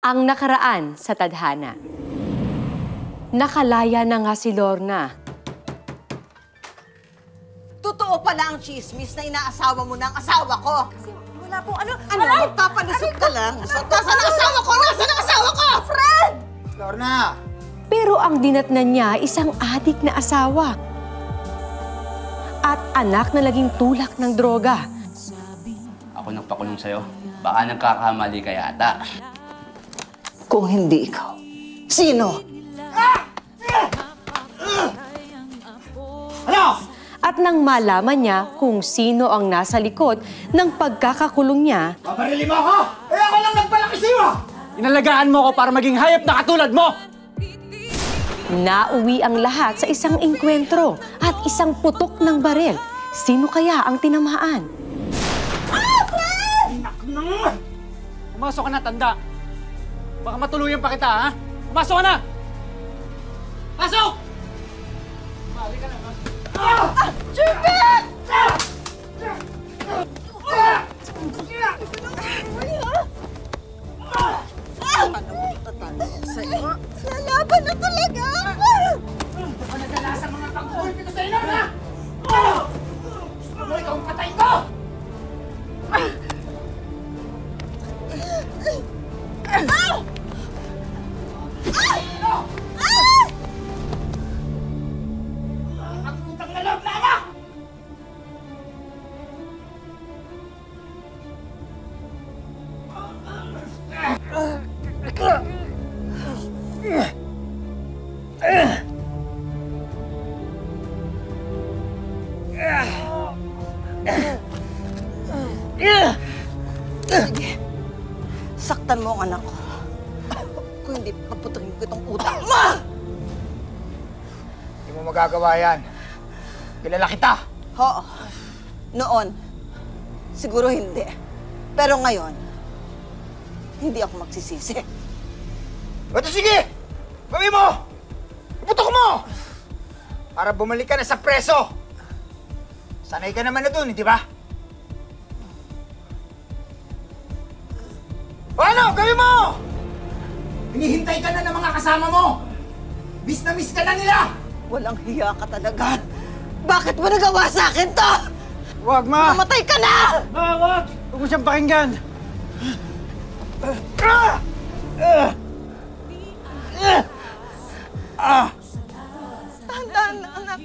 Ang nakaraan sa tadhana. Nakalaya na nga si Lorna. Totoo pala ang chismis na inaasawa mo ng asawa ko. Kasi wala po, ano? Magpapalusot ka lang. Nasaan ang asawa ko? Nasaan ang asawa ko? Fred! Lorna! Pero ang dinatnan niya isang adik na asawa. At anak na laging tulak ng droga. Ako nagpakulong sa'yo. Baka nagkakamali ka yata. Kung hindi ikaw, sino? Ano? At nang malaman niya kung sino ang nasa likod ng pagkakakulong niya, Paparili mo ako? Eh ako lang nagpalaki sa'yo! Inalagaan mo ako para maging hayop na katulad mo! nauwi ang lahat sa isang engkwentro at isang putok ng baril. Sino kaya ang tinamaan? Pumasok ka na, tanda. Baka matuluyan pa kita, ha? Pumasok ka na! Pasok! Mali ka na, ha? Jubit! Lalaban na talaga! Ito ka nadala sa mga pag-ulpi ko sa ino, na! Gusto mo ikaw ang patayin ko! Ang putang na loob na anak! Sige, saktan mo ang anak ko. Kung hindi, paputangin ko itong utak mo! Hindi mo magagawa yan. Kilala kita! Oo. Noon, siguro hindi. Pero ngayon, hindi ako magsisisi. Bato sige! Gawin mo! Iputok mo! Para bumalik ka na sa preso! Sanay ka naman na dun, di ba? O ano? Gawin mo! Hinihintay ka na ng mga kasama mo! Miss na miss ka na nila! Walang hiya ka talaga. Bakit mo nagawa sa akin to? Huwag, ma! Mamatay ka na! Ma, huwag! Huwag mo siyang pakinggan! Dahan-dahan na, anak.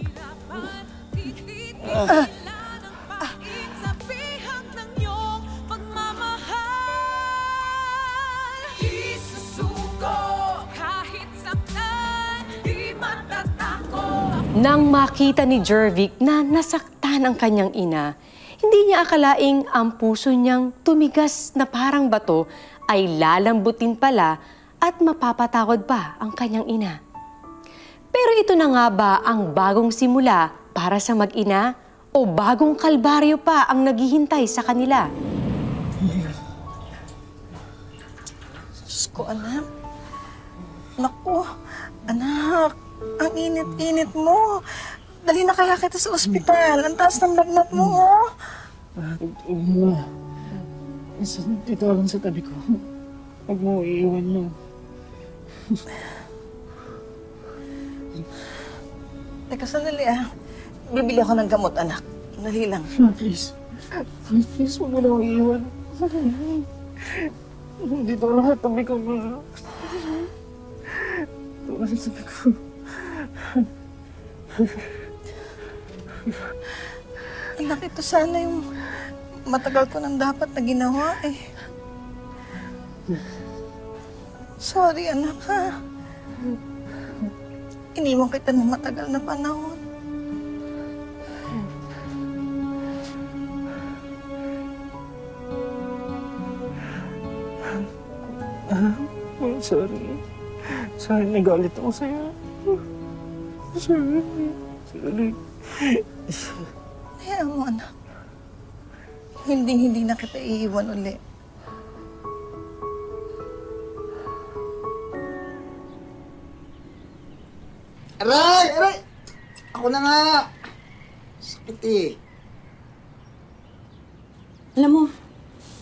Nang makita ni Jervic na nasaktan ang kanyang ina, hindi niya akalaing ang puso niyang tumigas na parang bato ay lalambutin pala at mapapatawad pa ang kanyang ina. Pero ito na nga ba ang bagong simula para sa mag-ina o bagong kalbaryo pa ang naghihintay sa kanila? Diyos ko, anak. Naku, anak. Ang init-init mo. Dali na kaya kita sa ospital. Ang taas ng lagnat mo, oh. Dito lang sa tabi ko. Huwag mo iiwan mo. Teka, sandali, ah. Bibili ako ng gamot, anak. Dali lang. Please. Please, huwag mo na akong iiwan. Dito lang sa tabi ko, ma. Dito lang sa tabi ko. Anak, ito sana yung matagal ko nang dapat na ginawa, eh. Sorry, anak, ha. Iniwan kita ng matagal na panahon. Oh, sorry. Sorry, nagalit ako sa'yo. Sorry. Sorry. Hayaan mo, anak. Hindi na kita iiwan uli. Aray! Aray! Ako na nga! Sakit eh. Alam mo,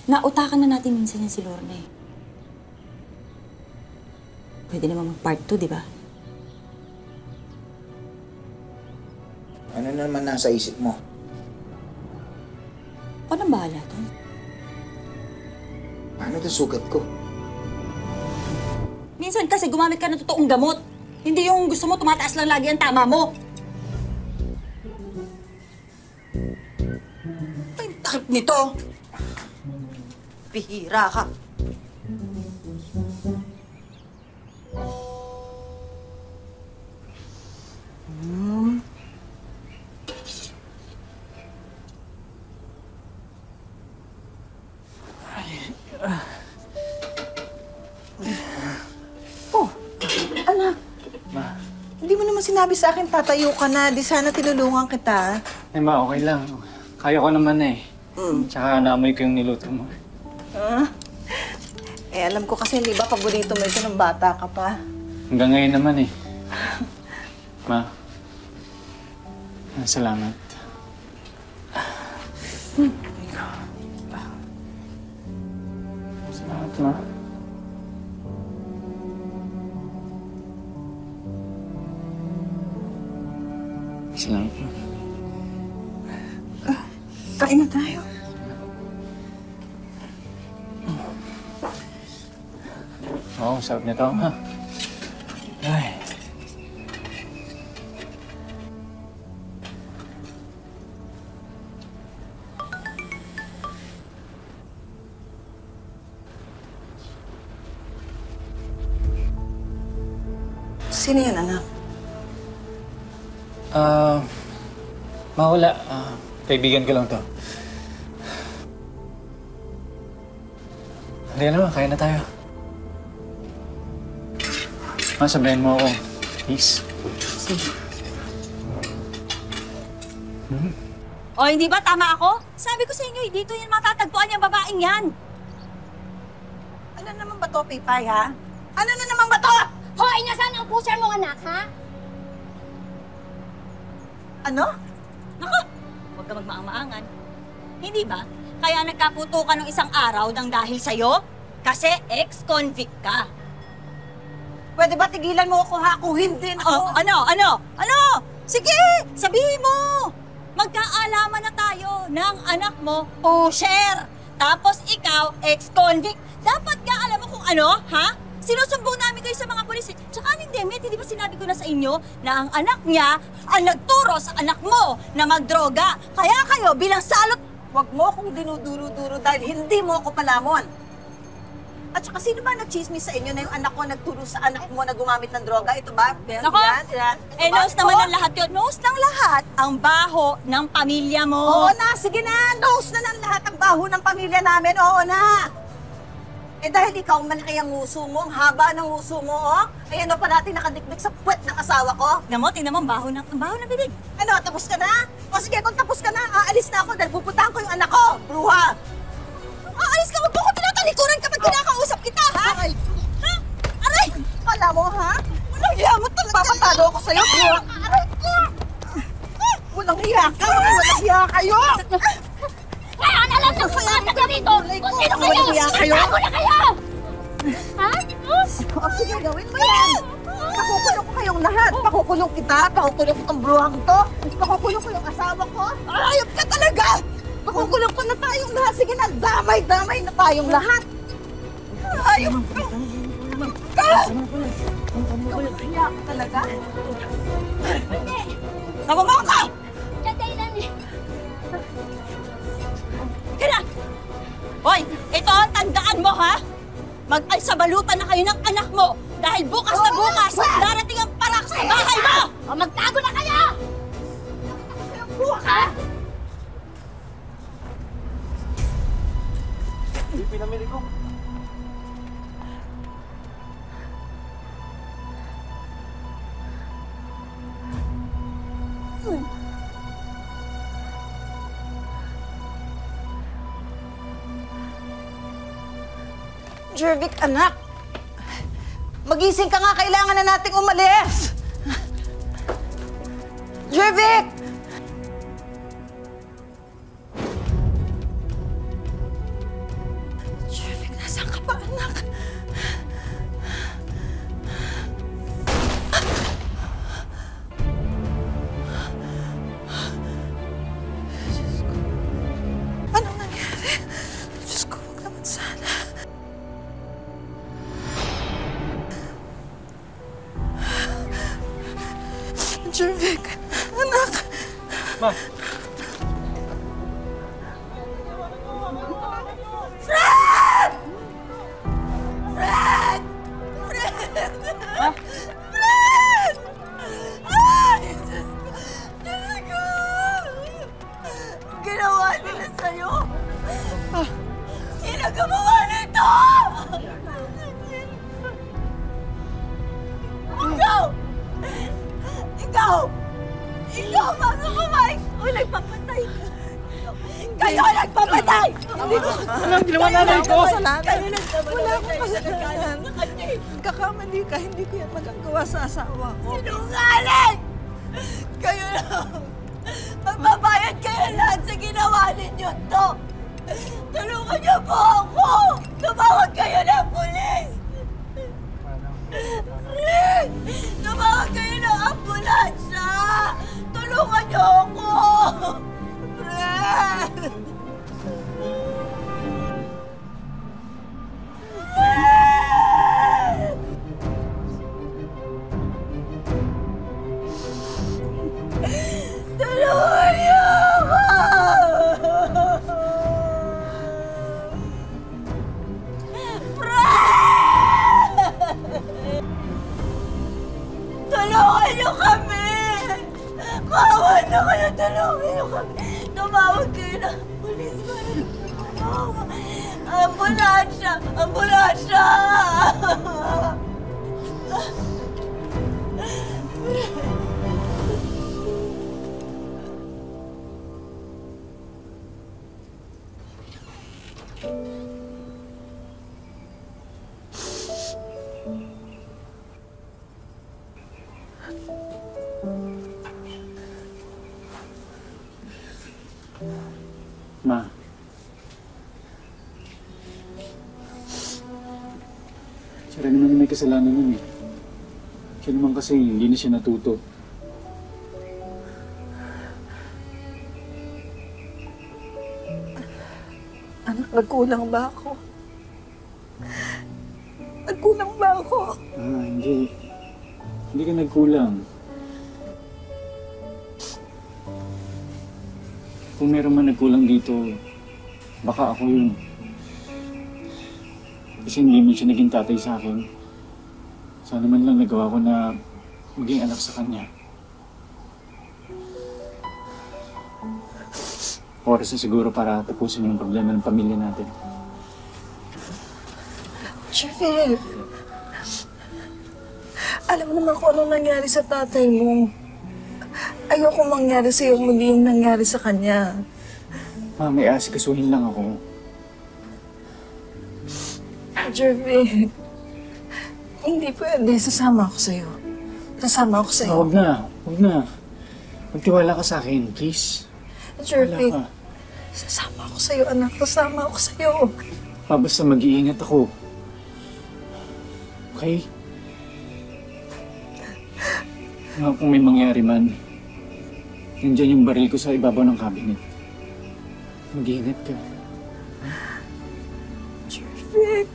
nautakan na natin minsan yan si Lorna eh. Pwede naman mag-part 2, di ba? Ano naman nasa isip mo? Ako nang bahala doon. Paano ito sugat ko? Minsan kasi gumamit ka ng totoong gamot. Hindi yung gusto mo tumataas lang lagi ang tama mo. Ay, takip nito. Bihira ka. Anak, hindi mo naman sinabi sa akin tatayo ka na. Di sana tinulungan kita. Eh, ma, okay lang. Kaya ko naman eh. Tsaka naamoy ko yung niluto mo. Alam ko kasi hindi ba paborito mo ito ng bata ka pa. Hanggang ngayon naman eh. Ma, salamat. Salamat, ma. Salamat, ma. Kain na tayo. Oo, sarap nito, ha? Ay. Sino yan, anak? Mawala. Kaibigan ko lang to. Halika naman, kaya na tayo. Ma, sabihin mo ako. Please. O, hindi ba tama ako? Sabi ko sa inyo, dito yan matatagpuan yung babaeng yan. Ano naman ba to, Pipay, ha? Ano na naman ba to? Hoy, nasaan ang pusher mong anak, ha? Ano? Naku, huwag ka magmaang-maangan. Hindi ba? Kaya nagkaputukan ng isang araw ng dahil sa'yo? Kasi ex-convict ka. Pwede ba tigilan mo ako, ha? Kung hindi na Oh, ano? Sige, sabihin mo! Magkaalaman na tayo ng anak mo, pusher! Tapos ikaw, ex-convict. Dapat ka alam mo kung ano, ha? Sinusumbong namin kayo sa mga polis. Tsaka Aling Demet, hindi ba sinabi ko na sa inyo na ang anak niya ang nagturo sa anak mo na magdroga? Kaya kayo bilang salot, Huwag mo akong dinuduro-duro dahil hindi mo ako palamon. At saka sino ba nagchismis sa inyo na yung anak ko nagturo sa anak mo na gumamit ng droga? Ito ba? Nako, Yan. eh knows naman ng lahat yun. Knows ng lahat ang baho ng pamilya mo. Oo na, sige na. Knows na ng lahat ang baho ng pamilya namin. Oo na. Eh dahil ikaw malaki ang nguso mo, ang haba ng nguso mo, oh. Ay ano pa natin nakadikdik sa puwet ng asawa ko? Tingnan mo, ang baho ng bibig. Ano, tapos ka na? O sige, kung tapos ka na, aalis na ako dahil pupuntahan ko yung anak ko, bruha. Aalis ka, huwag mo ko tinatalikuran kapag kinakausap kita, ha? Aray. Ha? Aray! Kala mo, ha? Walang hiya mo talaga. Papatalo ako sa'yo, bruha. Aray ko! Walang hiya ka! Walang hiya kayo! Kaya na lang ng sumatak ka rito! Kung sino kayo! Walang hiya kayo! Ako na kayo! Ha? O sige, gawin mo yan! Pakukulong ko kayong lahat. Pakukulong kita, pakukulong ko tong bruhang to. Pakukulong ko yung asawa ko. Ayop ka talaga! Pakukulong ko na tayong lahat. Sige na, damay-damay na tayong lahat. Ayop ka! Walang hiya ka talaga. Sama mo ako! Diyan dahilan eh. Kaya! Hoy, ito ang tandaan mo, ha? Mag-alsabalutan na kayo ng anak mo dahil bukas na bukas darating ang parak sa bahay mo! O magtago na kayo! Buha ka! Hindi pinamili ko. Jervic, anak! Magising ka nga, kailangan na nating umalis! Jervic! Jervic, nasaan ka ba, anak? Jervic, anak. Ma! Fred! Fred! Fred! Ha? Fred! Ay, Diyos ko! Diyos ko! Ginawa nila sa'yo? Sino gumawa nito? Ikaw! Ikaw! Ikaw, mga kumain! O, nagpapatay! Kayo ang nagpapatay! Hindi ko... Anong ginawa nanay ko? Kayo nagpapatay! Wala akong kasalanan. Kakamali ka, hindi ko yan magagawa sa asawa ko. Sinungaling! Kayo lang! Magbabayad kayo lahat sa ginawa ninyo to! Tulungan niyo po ako! Tumawag kayo ng pulis! Fred! Tumawag kayo ng ambulansya! Tulungan niyo ako! Fred! Fred! Tulungan niyo ako! Tulungan niyo kami! Maawa na kayo, tulungan niyo kami! Tumawag kayo ng pulis para tumawa. Ambulansya! Ambulansya! Ma. Siya rin naman may kasalanan nun eh. Siya naman kasi hindi na siya natuto. Anak, nagkulang ba ako? Nagkulang ba ako? Hindi. Hindi ka nagkulang. Kung meron man nagkulang dito, baka ako yun. Kasi hindi man siya naging tatay sa akin. Sana man lang nagawa ko na maging anak sa kanya. Oras na siguro para tapusin yung problema ng pamilya natin. Jervic, alam mo naman kung ano nangyari sa tatay mo. Ayoko mangyari sa'yo muli yung nangyari sa kanya. Ma, may asikasuhin lang ako. Jervic, hindi pwede. Sasama ako sa'yo. Sasama ako sa'yo. Huwag na. Huwag na. Magtiwala ka sa akin, please. Jervic, Wala ka. sasama ako sa'yo, anak. Sasama ako sa'yo. Basta mag-iingat ako. Okay? Nga kung may mangyari man, nandiyan yung baril ko sa ibabaw ng cabinet. Mag-iingat ka. Jervic.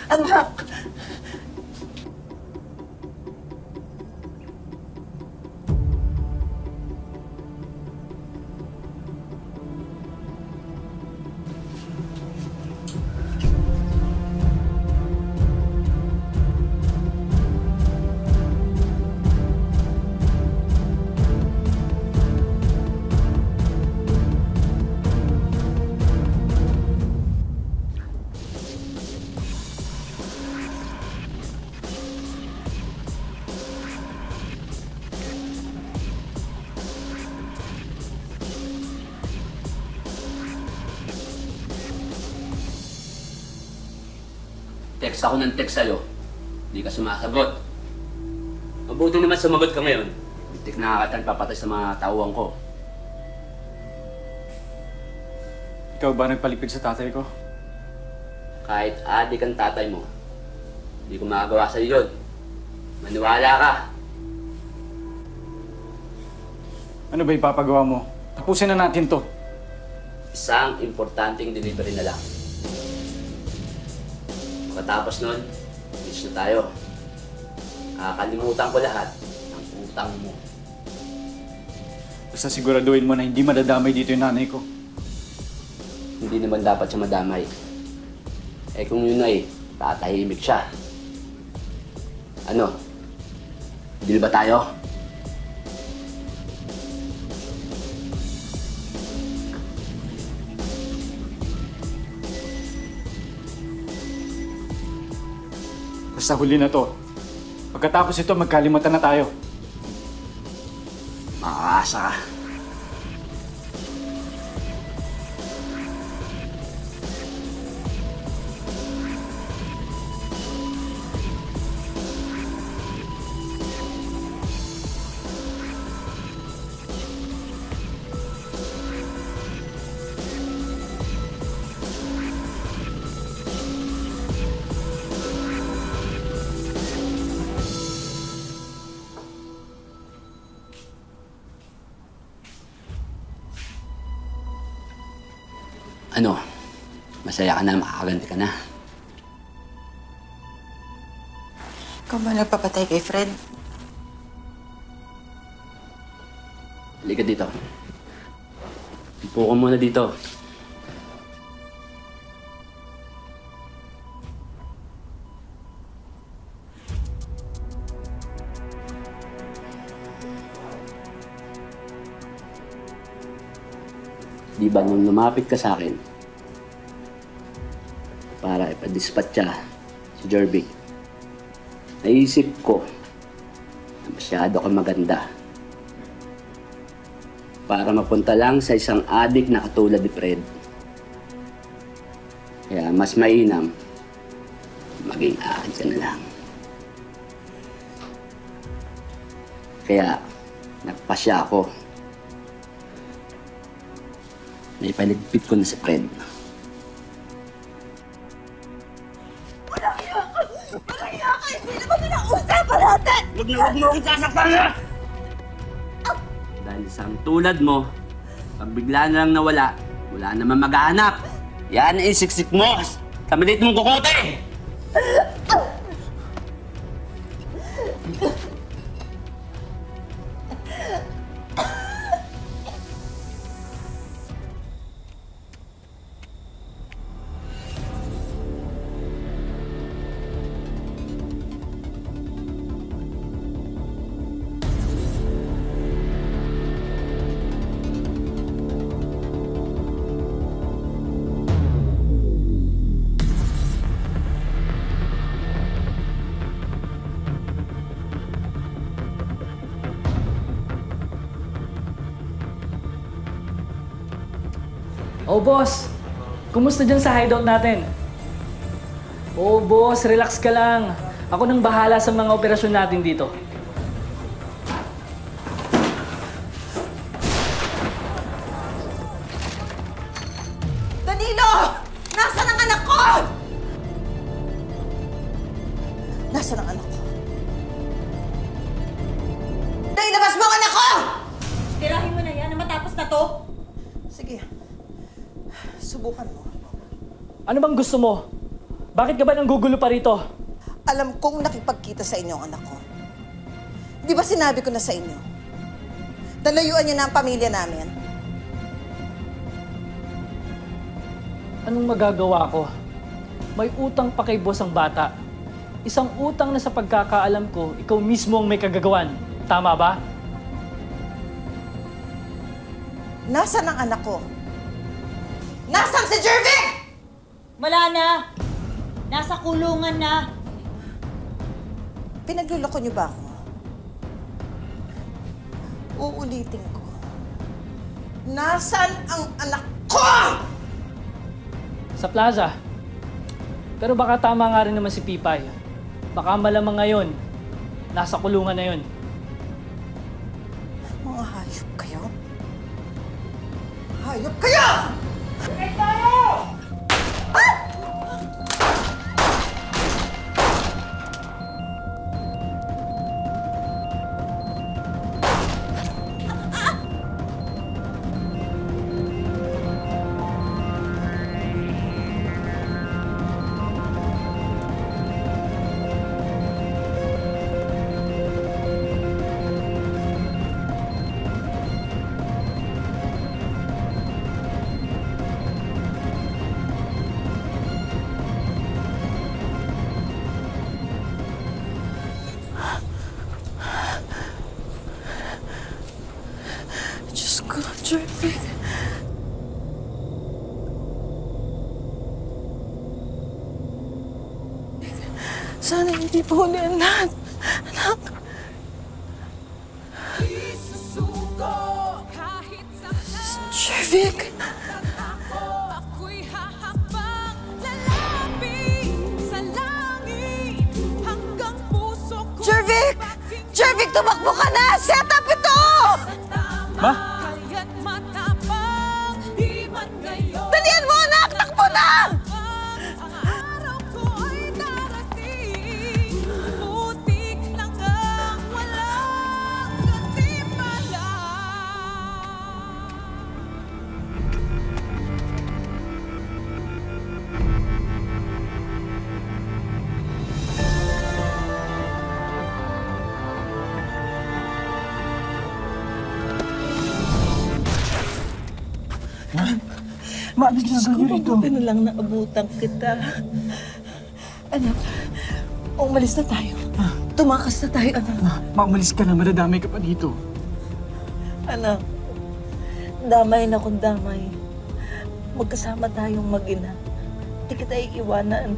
Anak! Text ako ng text sa'yo. Hindi ka sumasagot. Mabuti naman sumagot ka ngayon. Hindi na kitang papatay sa mga tauhan ko. Ikaw ba nagpalipid sa tatay ko? Kahit adik ang tatay mo, hindi ko magagawa sa'yo yun. Maniwala ka. Ano ba ipapagawa mo? Tapusin na natin to. Isang importanteng delivery na lang. Pagkatapos nun, finish na tayo. Kakalimutan ko lahat ng utang mo. Basta siguraduhin mo na hindi madadamay dito yung nanay ko. Hindi naman dapat siya madamay. Eh kung yun ay, tatahimik siya. Ano? Deal ba tayo? Basta huli na to. Pagkatapos ito, magkalimatan na tayo. Makakasa ka. Ano? Masaya ka na, makakaganti ka na. Ikaw ba nagpapatay kay Fred? Halika dito. Upo ka muna dito. Di ba nung lumapit ka sa akin para ipadispatcha si Jervik, naisip ko na masyado kang maganda para mapunta lang sa isang adik na katulad ni Fred. Kaya mas mainam maging akin ka na lang. Kaya nagpasya ako. Naipaligpit ko na si Fred. Walang iya ka! Walang iya ka! Hindi naman pinag-usapan natin! Huwag mo akong sasaktan na! Dahil isang tulad mo, pag bigla na lang nawala, wala naman maghahanap. Yan ang siksik mo! Sa maliit mong kukote! Oh, boss. Kumusta dyan sa hideout natin? Oh, boss. Relax ka lang. Ako nang bahala sa mga operasyon natin dito. Danilo! Nasaan ang anak ko? Nasaan ang anak ko? Nailabas mo ang anak ko! Tirahin mo na yan na matapos na to. Sige. Subukan mo. Ano bang gusto mo? Bakit ka ba nanggugulo pa rito? Alam kong nakipagkita sa inyo ang anak ko. Di ba sinabi ko na sa inyo? Nalayuan niyo na ang pamilya namin. Anong magagawa ko? May utang pa kay boss ang bata. Isang utang na sa pagkakaalam ko, ikaw mismo ang may kagagawan. Tama ba? Nasaan ang anak ko? Nasaan si Jervik? Wala na. Nasa kulungan na. Pinagluloko niyo ba ako? Uulitin ko. Nasaan ang anak ko? Sa plaza. Pero baka tama nga rin naman si Pipay. Baka malamang ngayon, nasa kulungan na yun. Mga hayop kayo? Hayop kayo! Diyos ko, Jervik. Sana hindi pa huli ang lahat. Anak. Jervik. Jervik! Jervik, tumakbo ka na! Set up ito! Ma? Dalian mo, anak! Takbo na! Maalis na ba yun ito? Mabuti na lang naabutan kita. Anak, umalis na tayo. Tumakas na tayo, anak. Maumalis ka na, madadamay ka pa dito. Anak, damay na kung damay. Magkasama tayong mag-ina. Hindi kita iiwanan.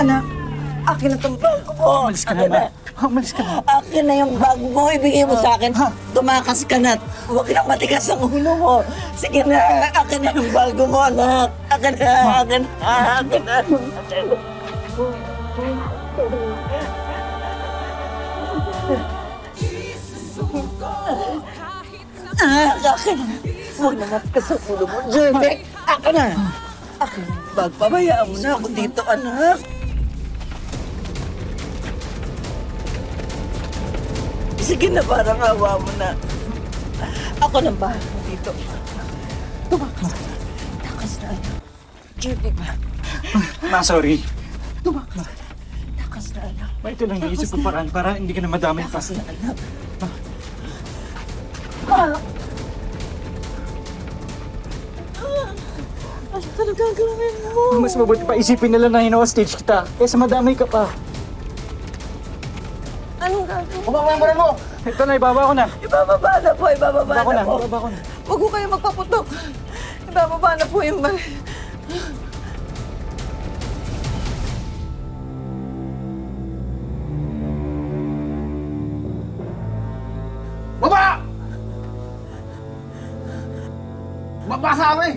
Anak, akin na itong bag mo. Umalis ka na, ma. Umalis ka na. Akin na yung bag mo. Ibigay mo sa akin. Tumakas ka na. Huwag na matigas ang ulo mo. Sige na. Akin na yung bag mo, anak. Akin na. Akin na. Akin na. Akin na. Huwag na matigas ang ulo mo. Jervik, akin na. Akin na yung bag. Pabayaan mo na ako dito, anak. Sige na, parang awa mo na. Ako nang bahala mo dito. Tumakas. Takas na, anak. Jervik. Ma, sorry. Tumakas. Takas na, anak. Ma, ito lang naisip ko paraan para hindi ka na madamay pa. Takas na, anak. Ano talaga ang gawin mo? Mas mabuti pa isipin nila na hino-stage kita kaysa madamay ka pa. Anong gagawin? Bumaba mo yung baril mo! Ito na, ibaba ko na. Ibababa na po, ibababa Ibaba ko na, na po. ibaba ko na. Huwag ko kayo magpaputok. Ibababa na po yung baril. Baba! Babasa ako eh!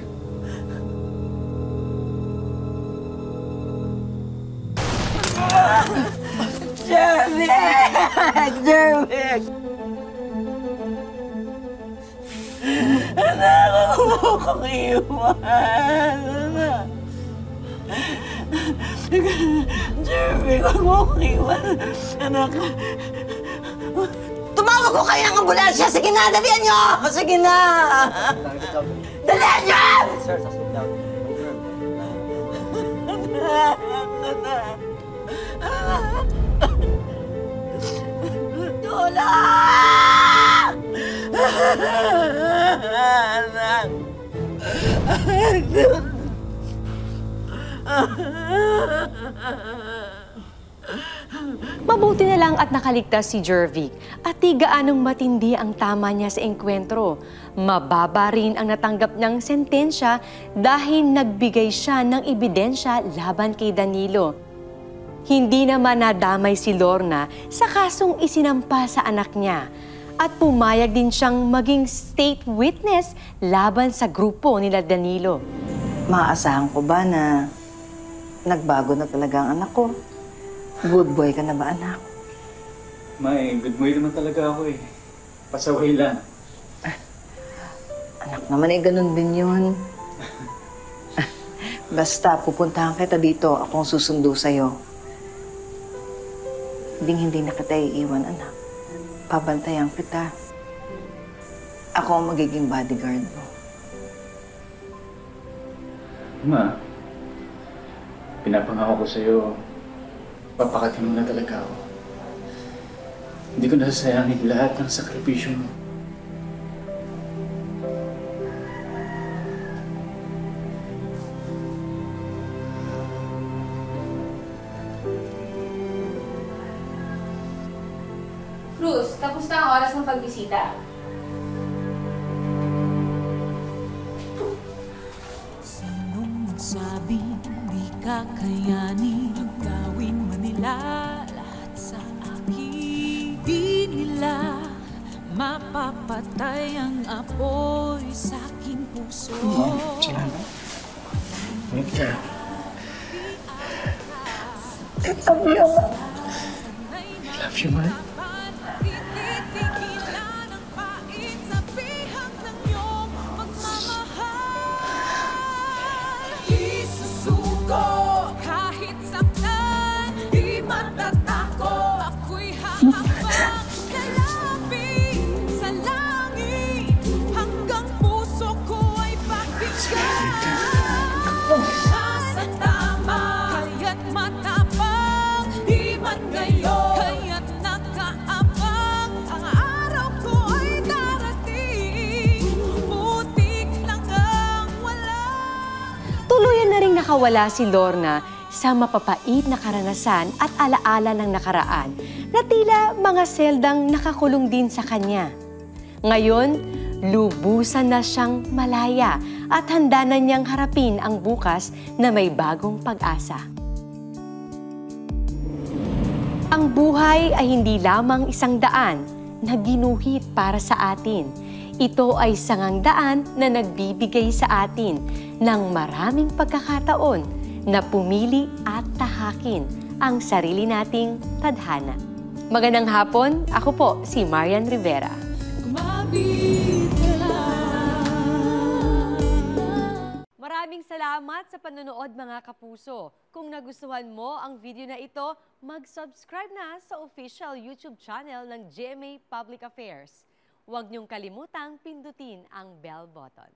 Jervik! Jervik! Anak, huwag mo kong iwan. Anak. Jervik, huwag mo kong iwan. Anak. Tumawag ko kayo ng ambulansya! Sige na, dalihan nyo! Sige na! Dalihan nyo! Sir, sa slow down. Anak. Tulong! Anak! Mabuti na lang at nakaligtas si Jervik at di gaanong matindi ang tama niya sa engkwentro. Mababa rin ang natanggap niyang sentensya dahil nagbigay siya ng ebidensya laban kay Danilo. Hindi naman nadamay si Lorna sa kasong isinampa sa anak niya at pumayag din siyang maging state witness laban sa grupo nila Danilo. Maaasahan ko ba na nagbago na talaga ang anak ko? Good boy ka na ba, anak? May good boy naman talaga ako eh. Pasaway lang. Anak naman ganun din yun. Basta pupuntahan kita dito, akong susundo sa'yo. Hindi na kita iiwan, anak. Pabantayan kita. Ako ang magiging bodyguard mo. Ma, pinapangako ko sa'yo, papakatin mo na talaga ako. Hindi ko nasasayangin lahat ng sakripisyo mo. Cruz, tapos na ang oras ng pagbisita. Sinong nagsabing di kakayanin gawin man nila lahat sa akin? Di nila mapapatay ang apoy sa aking puso. Wait ka. I love you, anak. I love you, man. Nakawala si Lorna sa mapapait na karanasan at alaala ng nakaraan na tila mga seldang nakakulong din sa kanya. Ngayon, lubusan na siyang malaya at handa na niyang harapin ang bukas na may bagong pag-asa. Ang buhay ay hindi lamang isang daan na ginuhit para sa atin. Ito ay sangang daan na nagbibigay sa atin ng maraming pagkakataon na pumili at tahakin ang sarili nating tadhana. Magandang hapon, ako po si Marian Rivera. Maraming salamat sa panonood mga kapuso. Kung nagustuhan mo ang video na ito, mag-subscribe na sa official YouTube channel ng GMA Public Affairs. Huwag niyong kalimutang pindutin ang bell button.